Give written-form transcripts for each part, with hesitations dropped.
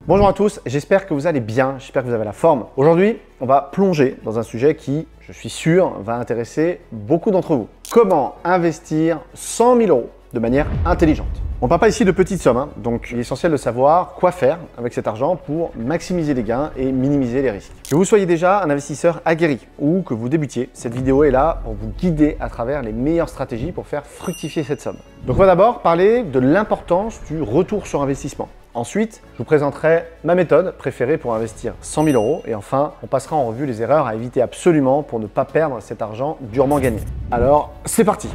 Bonjour à tous, j'espère que vous allez bien, j'espère que vous avez la forme. Aujourd'hui, on va plonger dans un sujet qui, je suis sûr, va intéresser beaucoup d'entre vous. Comment investir 100 000 € de manière intelligente? On ne parle pas ici de petites sommes, donc il est essentiel de savoir quoi faire avec cet argent pour maximiser les gains et minimiser les risques. Que vous soyez déjà un investisseur aguerri ou que vous débutiez, cette vidéo est là pour vous guider à travers les meilleures stratégies pour faire fructifier cette somme. Donc on va d'abord parler de l'importance du retour sur investissement. Ensuite, je vous présenterai ma méthode préférée pour investir 100 000 € et enfin, on passera en revue les erreurs à éviter absolument pour ne pas perdre cet argent durement gagné. Alors, c'est parti!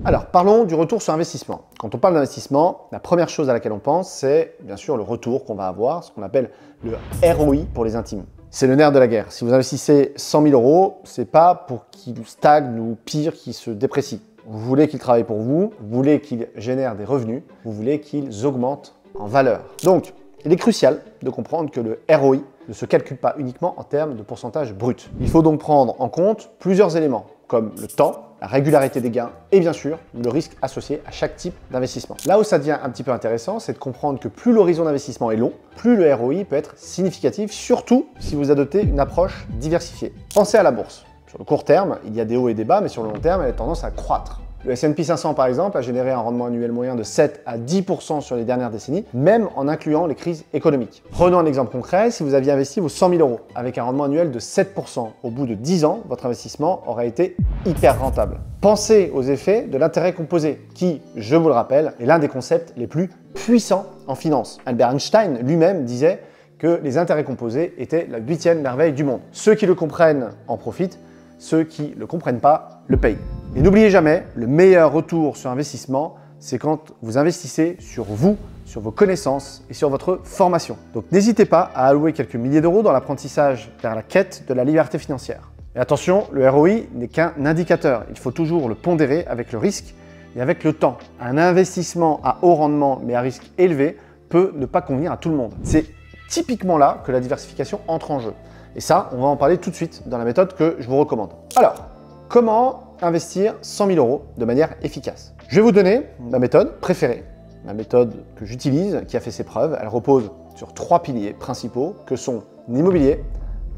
Alors, parlons du retour sur investissement. Quand on parle d'investissement, la première chose à laquelle on pense, c'est bien sûr le retour qu'on va avoir, ce qu'on appelle le ROI pour les intimes. C'est le nerf de la guerre. Si vous investissez 100 000 €, c'est pas pour qu'il stagne ou pire, qu'il se déprécie. Vous voulez qu'ils travaillent pour vous, vous voulez qu'ils génèrent des revenus, vous voulez qu'ils augmentent en valeur. Donc, il est crucial de comprendre que le ROI ne se calcule pas uniquement en termes de pourcentage brut. Il faut donc prendre en compte plusieurs éléments, comme le temps, la régularité des gains et bien sûr le risque associé à chaque type d'investissement. Là où ça devient un petit peu intéressant, c'est de comprendre que plus l'horizon d'investissement est long, plus le ROI peut être significatif, surtout si vous adoptez une approche diversifiée. Pensez à la bourse. Sur le court terme, il y a des hauts et des bas, mais sur le long terme, elle a tendance à croître. Le S&P 500, par exemple, a généré un rendement annuel moyen de 7 à 10% sur les dernières décennies, même en incluant les crises économiques. Prenons un exemple concret, si vous aviez investi vos 100 000 € avec un rendement annuel de 7%, au bout de 10 ans, votre investissement aurait été hyper rentable. Pensez aux effets de l'intérêt composé, qui, je vous le rappelle, est l'un des concepts les plus puissants en finance. Albert Einstein lui-même disait que les intérêts composés étaient la 8e merveille du monde. Ceux qui le comprennent en profitent, ceux qui ne le comprennent pas le payent. Et n'oubliez jamais, le meilleur retour sur investissement, c'est quand vous investissez sur vous, sur vos connaissances et sur votre formation. Donc n'hésitez pas à allouer quelques milliers d'euros dans l'apprentissage vers la quête de la liberté financière. Et attention, le ROI n'est qu'un indicateur. Il faut toujours le pondérer avec le risque et avec le temps. Un investissement à haut rendement mais à risque élevé peut ne pas convenir à tout le monde. C'est typiquement là que la diversification entre en jeu. Et ça, on va en parler tout de suite dans la méthode que je vous recommande. Alors, comment investir 100 000 € de manière efficace? Je vais vous donner ma méthode préférée, ma méthode que j'utilise, qui a fait ses preuves. Elle repose sur 3 piliers principaux que sont l'immobilier,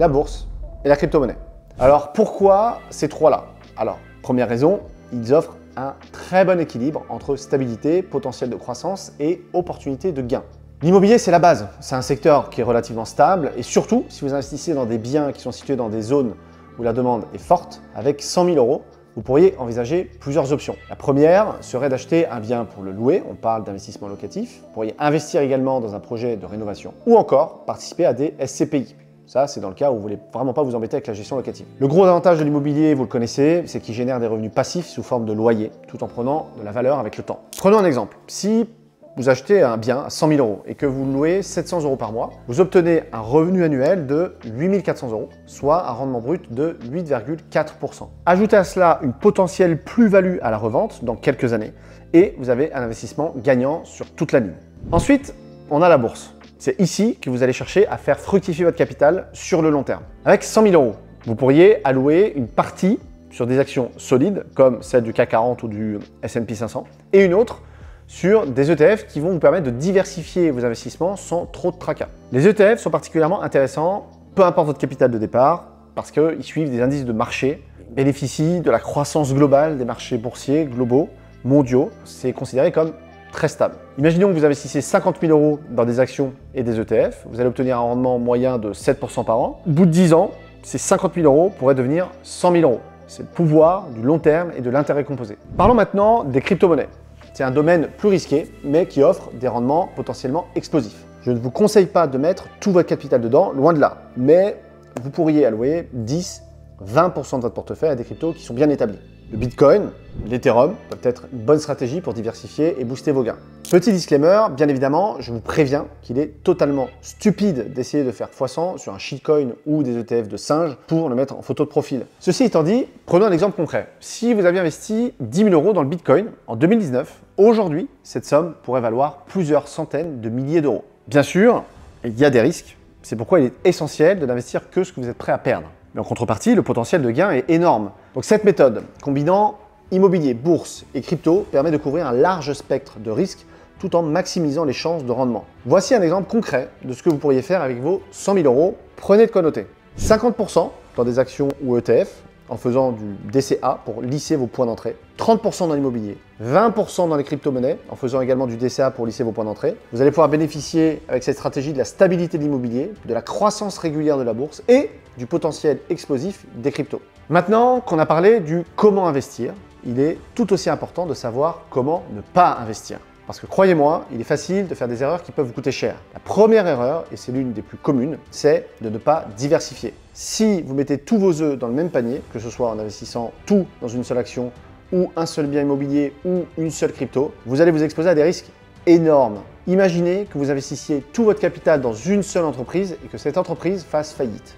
la bourse et la crypto-monnaie. Alors, pourquoi ces 3-là? Alors, première raison, ils offrent un très bon équilibre entre stabilité, potentiel de croissance et opportunité de gain. L'immobilier, c'est la base. C'est un secteur qui est relativement stable et surtout, si vous investissez dans des biens qui sont situés dans des zones où la demande est forte, avec 100 000 €, vous pourriez envisager plusieurs options. La première serait d'acheter un bien pour le louer, on parle d'investissement locatif. Vous pourriez investir également dans un projet de rénovation ou encore participer à des SCPI. Ça, c'est dans le cas où vous ne voulez vraiment pas vous embêter avec la gestion locative. Le gros avantage de l'immobilier, vous le connaissez, c'est qu'il génère des revenus passifs sous forme de loyer, tout en prenant de la valeur avec le temps. Prenons un exemple. Si vous achetez un bien à 100 000 € et que vous le louez 700 € par mois, vous obtenez un revenu annuel de 8 400 €, soit un rendement brut de 8,4%. Ajoutez à cela une potentielle plus-value à la revente dans quelques années et vous avez un investissement gagnant sur toute la ligne. Ensuite, on a la bourse. C'est ici que vous allez chercher à faire fructifier votre capital sur le long terme. Avec 100 000 €, vous pourriez allouer une partie sur des actions solides comme celle du CAC 40 ou du S&P 500 et une autre sur des ETF qui vont vous permettre de diversifier vos investissements sans trop de tracas. Les ETF sont particulièrement intéressants, peu importe votre capital de départ, parce qu'ils suivent des indices de marché, bénéficient de la croissance globale des marchés boursiers globaux, mondiaux. C'est considéré comme très stable. Imaginons que vous investissez 50 000 € dans des actions et des ETF, vous allez obtenir un rendement moyen de 7% par an. Au bout de 10 ans, ces 50 000 € pourraient devenir 100 000 €. C'est le pouvoir du long terme et de l'intérêt composé. Parlons maintenant des crypto-monnaies. C'est un domaine plus risqué, mais qui offre des rendements potentiellement explosifs. Je ne vous conseille pas de mettre tout votre capital dedans, loin de là. Mais vous pourriez allouer 10-20% de votre portefeuille à des cryptos qui sont bien établis. Le Bitcoin, l'Ethereum peuvent être une bonne stratégie pour diversifier et booster vos gains. Petit disclaimer, bien évidemment, je vous préviens qu'il est totalement stupide d'essayer de faire x100 sur un shitcoin ou des ETF de singe pour le mettre en photo de profil. Ceci étant dit, prenons un exemple concret. Si vous aviez investi 10 000 € dans le Bitcoin en 2019, aujourd'hui, cette somme pourrait valoir plusieurs centaines de milliers d'euros. Bien sûr, il y a des risques. C'est pourquoi il est essentiel de n'investir que ce que vous êtes prêt à perdre. Mais en contrepartie, le potentiel de gain est énorme. Donc cette méthode, combinant immobilier, bourse et crypto, permet de couvrir un large spectre de risques tout en maximisant les chances de rendement. Voici un exemple concret de ce que vous pourriez faire avec vos 100 000 euros. Prenez de quoi noter. 50% dans des actions ou ETF, en faisant du DCA pour lisser vos points d'entrée, 30% dans l'immobilier, 20% dans les crypto-monnaies, en faisant également du DCA pour lisser vos points d'entrée. Vous allez pouvoir bénéficier avec cette stratégie de la stabilité de l'immobilier, de la croissance régulière de la bourse et du potentiel explosif des cryptos. Maintenant qu'on a parlé du comment investir, il est tout aussi important de savoir comment ne pas investir. Parce que croyez-moi, il est facile de faire des erreurs qui peuvent vous coûter cher. La première erreur, et c'est l'une des plus communes, c'est de ne pas diversifier. Si vous mettez tous vos œufs dans le même panier, que ce soit en investissant tout dans une seule action, ou un seul bien immobilier, ou une seule crypto, vous allez vous exposer à des risques énormes. Imaginez que vous investissiez tout votre capital dans une seule entreprise et que cette entreprise fasse faillite.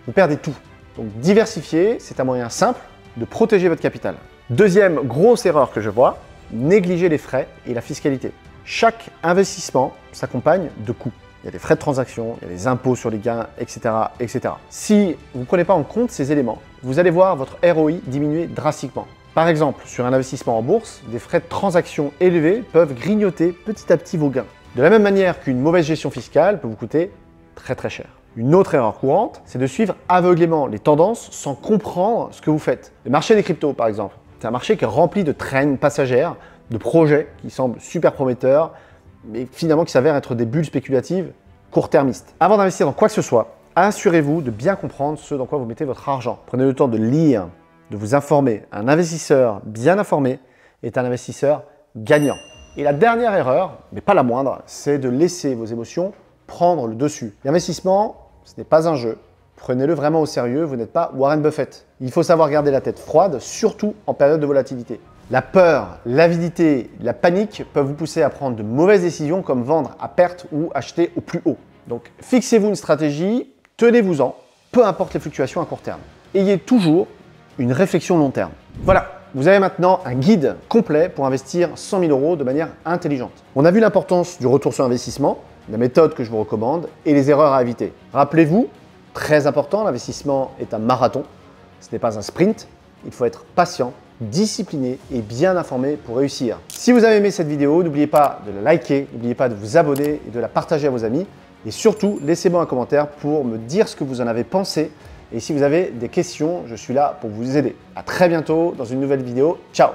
Vous perdez tout. Donc diversifier, c'est un moyen simple de protéger votre capital. Deuxième grosse erreur que je vois, négliger les frais et la fiscalité. Chaque investissement s'accompagne de coûts. Il y a des frais de transaction, il y a des impôts sur les gains, etc. etc. Si vous ne prenez pas en compte ces éléments, vous allez voir votre ROI diminuer drastiquement. Par exemple, sur un investissement en bourse, des frais de transaction élevés peuvent grignoter petit à petit vos gains. De la même manière qu'une mauvaise gestion fiscale peut vous coûter très très cher. Une autre erreur courante, c'est de suivre aveuglément les tendances sans comprendre ce que vous faites. Le marché des cryptos, par exemple. C'est un marché qui est rempli de traînes passagères, de projets qui semblent super prometteurs, mais finalement qui s'avèrent être des bulles spéculatives court-termistes. Avant d'investir dans quoi que ce soit, assurez-vous de bien comprendre ce dans quoi vous mettez votre argent. Prenez le temps de lire, de vous informer. Un investisseur bien informé est un investisseur gagnant. Et la dernière erreur, mais pas la moindre, c'est de laisser vos émotions prendre le dessus. L'investissement, ce n'est pas un jeu. Prenez-le vraiment au sérieux, vous n'êtes pas Warren Buffett. Il faut savoir garder la tête froide, surtout en période de volatilité. La peur, l'avidité, la panique peuvent vous pousser à prendre de mauvaises décisions comme vendre à perte ou acheter au plus haut. Donc fixez-vous une stratégie, tenez-vous-en, peu importe les fluctuations à court terme. Ayez toujours une réflexion long terme. Voilà, vous avez maintenant un guide complet pour investir 100 000 euros de manière intelligente. On a vu l'importance du retour sur investissement, la méthode que je vous recommande et les erreurs à éviter. Rappelez-vous, très important, l'investissement est un marathon, ce n'est pas un sprint. Il faut être patient, discipliné et bien informé pour réussir. Si vous avez aimé cette vidéo, n'oubliez pas de la liker, n'oubliez pas de vous abonner et de la partager à vos amis. Et surtout, laissez-moi un commentaire pour me dire ce que vous en avez pensé. Et si vous avez des questions, je suis là pour vous aider. À très bientôt dans une nouvelle vidéo. Ciao!